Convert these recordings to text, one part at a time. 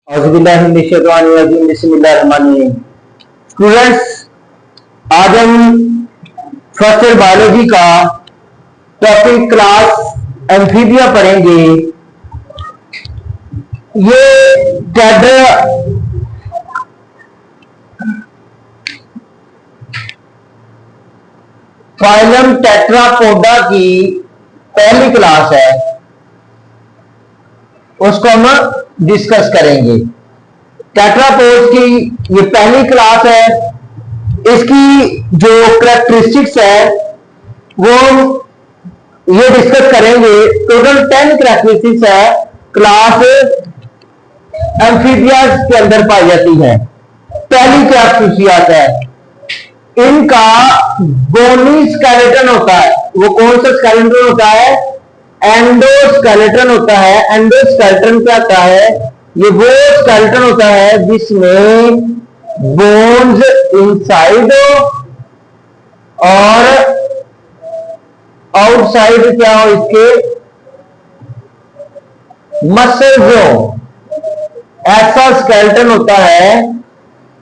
Students, आज हम first year biology का टॉपिक क्लास एम्फीबिया पढ़ेंगे। ये फाइलम टेट्रापोडा की पहली क्लास है, उसको हम डिस्कस करेंगे। टेट्रापोड्स की ये पहली क्लास है। इसकी जो कैरेक्टरिस्टिक्स है वो ये डिस्कस करेंगे। टोटल 10 कैरेक्टरिस्टिक्स है क्लास एम्फीबियाज के अंदर पाई जाती है। पहली क्या खसूसियत है, इनका बोनी स्केलेटन होता है। वो कौन सा स्केलेटन होता है? एंडोस्केलेटन होता है। एंडोस्केलेटन क्या होता है? ये वो स्केलेटन होता है जिसमें बोन्स इनसाइड और आउटसाइड क्या हो, इसके मसल्स हो, ऐसा स्केलेटन होता है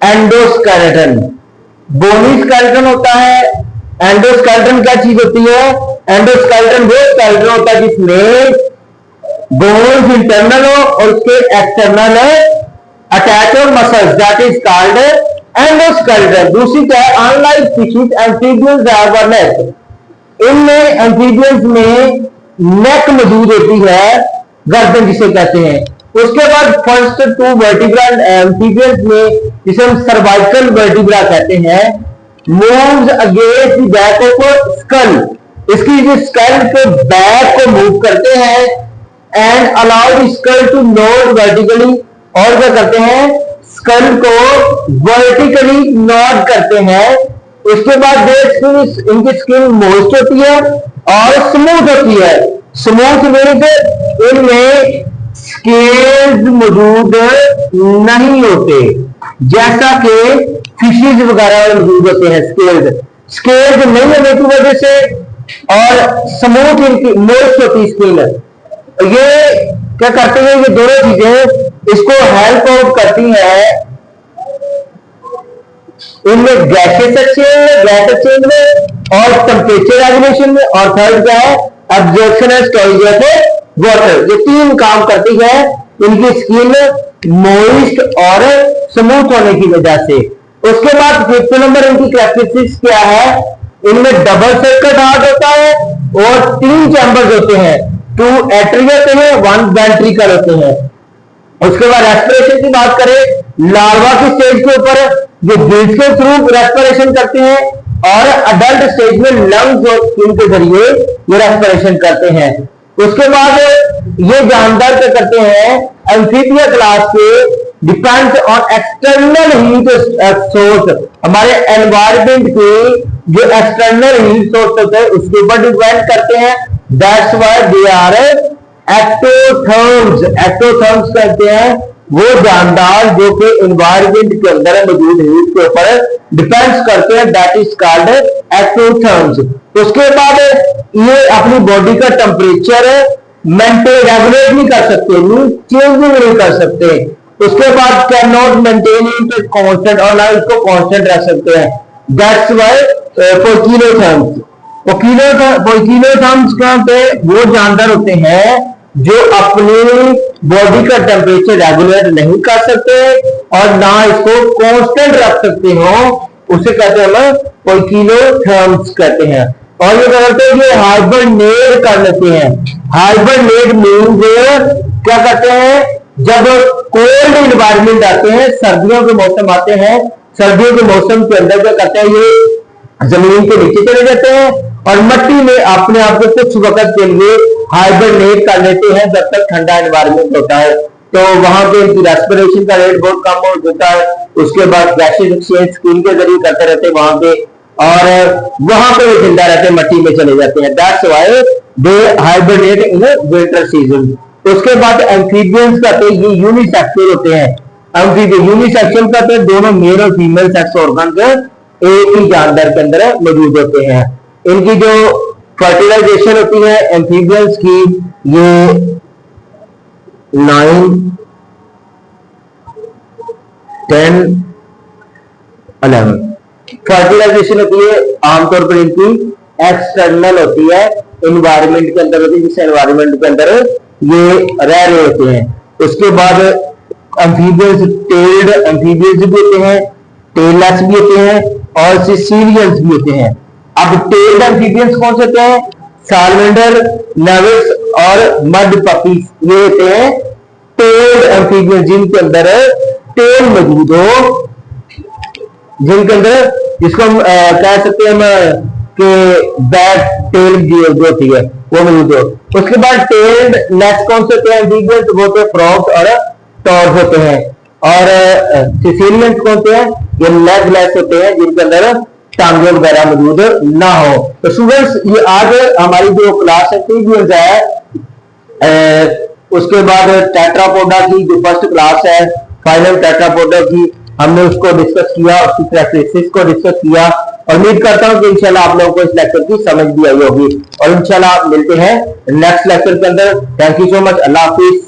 एंडोस्केलेटन। बोनी स्केलेटन होता है। एंडोस्केलेटन क्या चीज होती है? एंडोस्केलेटन वो स्केलेटन होता है जिसमें बोन्स इंटरनल हो और उसके एक्सटर्नल अटैच और muscles, that is called endoskeleton. दूसरी क्या है? Unlike species amphibians have a neck. इनमें एम्फीबियंस में नेक मौजूद होती है, गर्दन जिसे कहते हैं। उसके बाद फर्स्ट टू वर्टिब्रा एम्फीबियंस में, जिसे हम सर्वाइकल वर्टिब्रा कहते हैं, moves against the back of skull. इसकी जो स्कल के बैक को मूव करते हैं and allow the skull to nod vertically, और क्या करते हैं? स्कल को वर्टिकली नोड करते हैं। उसके बाद इनकी स्किन मोइस्ट होती है और स्मूथ होती है। स्मूथ मीन्स इनमें स्केल्स मौजूद नहीं होते, जैसा कि फिशेज वगैरह मौजूद होते हैं। स्केल्स नहीं होने की वजह से और स्मूथ इनकी मोइस्ट होती स्किन, ये क्या करते हैं? ये दोनों चीजें इसको हेल्प आउट करती है। इनमें गैसेस गैस एक्सचेंज में और टेम्परेचर रेगुलेशन में, और थर्ड क्या है? Absorption and storage of water. ये तीन काम करती है इनकी स्किन मोइस्ट और स्मूथ होने की वजह से। उसके बाद फिफ्थ नंबर इनकी कैरेक्टरिस्टिक्स क्या है? इनमें डबल सर्कल हार्ट होता है और 3 चैम्बर्स होते हैं। 2 एट्रिया होते हैं, 1 वेंट्रिकल होते हैं। उसके बाद रेस्पिरेशन की बात करें, लार्वा की स्टेज के ऊपर ये ब्रीथ के थ्रू रेस्पिरेशन करते हैं और अडल्ट स्टेज में लंग्स और स्किन के जरिए ये रेस्पिरेशन करते हैं। उसके बाद ये जानदार क्या करते हैं? एम्फीबिया क्लास के depends on external heat source. हमारे एनवायरमेंट के जो एक्सटर्नल हीट सोर्स होते हैं उसके ऊपर डिपेंड करते हैं। That's why they are ectotherms. Ectotherms कहते हैं वो जानदार जो कि एनवायरमेंट के अंदर मौजूद हीट के ऊपर डिपेंड्स करते हैं, दैट इज कॉल्ड एक्टोथर्म्स। उसके बाद ये अपनी बॉडी का टेम्परेचर मेंटेन रेगुलेट नहीं कर सकते, चेंज नहीं कर सकते। उसके बाद can not maintain it constant, और ना इसको कांस्टेंट रख सकते हैं। That's why poikilotherms. पोइकिलोथर्म्स क्या होते हैं? वो जानदार होते हैं जो अपनी बॉडी का टेम्परेचर रेगुलेट नहीं कर सकते और ना इसको कांस्टेंट रख सकते हो, उसे कहते हैं हम पोइकिलोथर्म्स कहते हैं। और ये करते हैं, ये हाइबरनेट कर लेते हैं। हाइबरनेट मीन्स क्या करते हैं? जब कोल्ड इन्वायरमेंट आते हैं, सर्दियों के मौसम आते हैं, सर्दियों के मौसम के अंदर क्या करते हैं? ये जमीन के नीचे चले जाते हैं और मिट्टी में अपने आप को कुछ वक्त के लिए हाइबरनेट कर लेते हैं जब तक ठंडा एनवायरमेंट होता है। तो वहां पे इनकी रेस्पिरेशन का रेट बहुत कम हो जाता है। उसके बाद गैसेस एक्सचेंज स्किन के जरिए करते रहते हैं वहां पे, और वहां पे वो जिंदा रहते हैं, मिट्टी में चले जाते हैं। That's why they hibernate in winter season. उसके बाद एम्फीबियंस कहते हैं ये यूनिसेक्सुअल होते हैं। एम्फीबियन यूनिसेक्सुअल कहते हैं दोनों मेल और फीमेल सेक्स ऑर्गन एक ही जानदार के अंदर मौजूद होते हैं। इनकी जो फर्टिलाइजेशन होती है एम्फीबियंस की, ये 9 10 11 फर्टिलाइजेशन होती है आमतौर पर इनकी एक्सटर्नल होती है, एनवायरमेंट के अंदर होती है, जिस एनवायरमेंट के अंदर ये रह रहे होते हैं। उसके बाद एम्फीबियंस, टेल्ड एम्फीबियंस भी होते हैं, टेललेस भी होते हैं और सिसिलियंस भी होते हैं। अब टेल्ड एम्फीबियंस कौन से होते हैं? सालमेंडर, नेविस और मड पपीज, ये होते हैं टेल्ड एम्फीबियंस, जिनके अंदर टेल मौजूद हो, जिनके अंदर, जिसको हम कह सकते हैं हम कि बैक टेल जो होती है वो मौजूद हो। उसके बाद टेल्ड लेस कौन से होते हैं एम्फीबियंस? वो तो फ्रॉग्स और टॉर्स होते हैं। और सिसिलियंस कौन से हैं? ये लेग लेस होते हैं, जिनके अंदर टांगे वगैरह मौजूद ना हो। तो स्टूडेंट्स, ये आज हमारी जो क्लास है उसके बाद टेट्रापोडा की जो फर्स्ट क्लास है, फाइनल टेट्रापोडा की, हमने उसको डिस्कस किया, उसकी कैरेक्टरिस्टिक्स को डिस्कस किया और उम्मीद करता हूं कि इंशाल्लाह आप लोगों को इस लेक्चर की समझ भी आई होगी। और इंशाल्लाह मिलते हैं नेक्स्ट लेक्चर के अंदर। Thank you so much. Allah Hafiz.